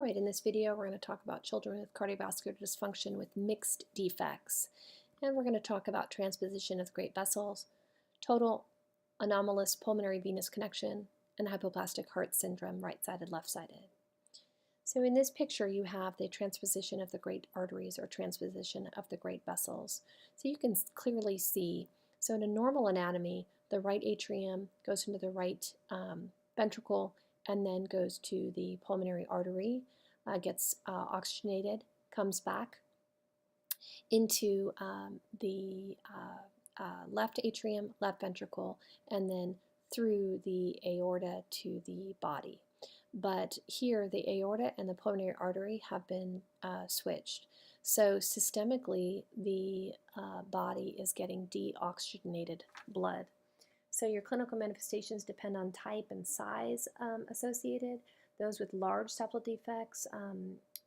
All right, in this video, we're going to talk about children with cardiovascular dysfunction with mixed defects. And we're going to talk about transposition of the great vessels, total anomalous pulmonary venous connection, and hypoplastic heart syndrome, right-sided, left-sided. So in this picture, you have the transposition of the great arteries or transposition of the great vessels. So you can clearly see, so in a normal anatomy, the right atrium goes into the right ventricle and then goes to the pulmonary artery, gets oxygenated, comes back into the left atrium, left ventricle, and then through the aorta to the body. But here, the aorta and the pulmonary artery have been switched. So systemically, the body is getting deoxygenated blood. So your clinical manifestations depend on type and size associated. Those with large septal defects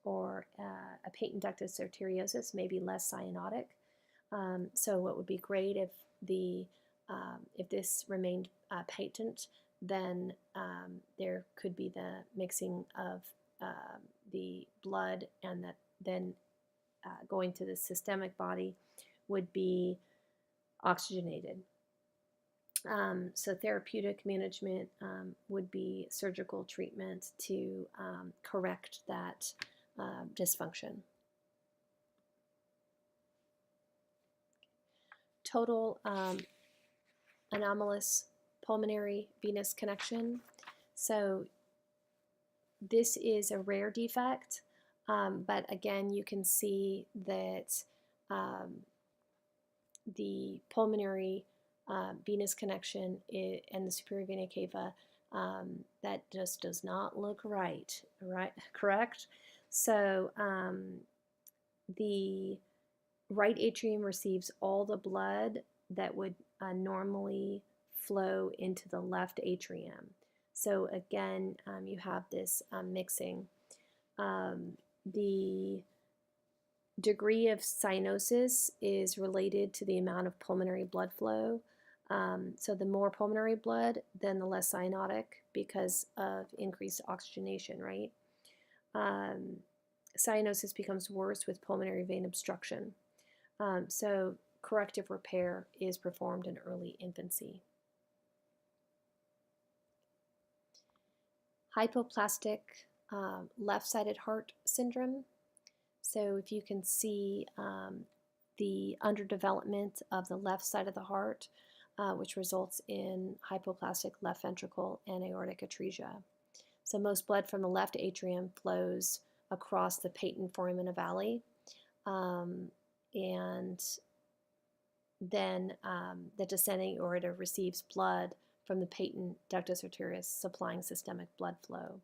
or a patent ductus arteriosus may be less cyanotic. So what would be great if this remained patent, then there could be the mixing of the blood, and that then going to the systemic body would be oxygenated. So therapeutic management would be surgical treatment to correct that dysfunction. Total anomalous pulmonary venous connection. So this is a rare defect, but again, you can see that the pulmonary venous connection and the superior vena cava, that just does not look right, correct? So the right atrium receives all the blood that would normally flow into the left atrium. So again, you have this mixing. The degree of cyanosis is related to the amount of pulmonary blood flow. So the more pulmonary blood, then the less cyanotic because of increased oxygenation, right? Cyanosis becomes worse with pulmonary vein obstruction. So corrective repair is performed in early infancy. Hypoplastic left-sided heart syndrome. So if you can see the underdevelopment of the left side of the heart, which results in hypoplastic left ventricle and aortic atresia. So most blood from the left atrium flows across the patent foramina valley, and then the descending aorta receives blood from the patent ductus arterius, supplying systemic blood flow.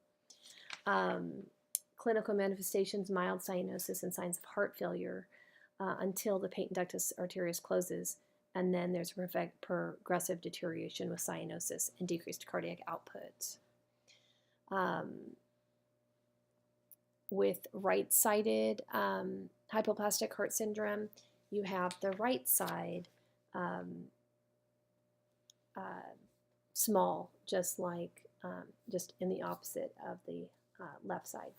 Clinical manifestations, mild cyanosis and signs of heart failure until the patent ductus arterius closes, and then there's progressive deterioration with cyanosis and decreased cardiac output. With right-sided hypoplastic heart syndrome, you have the right side small, just like just in the opposite of the left side.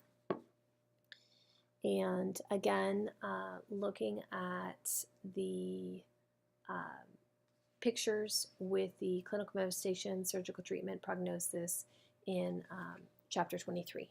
And again, looking at the pictures with the clinical manifestation, surgical treatment, prognosis in chapter 23.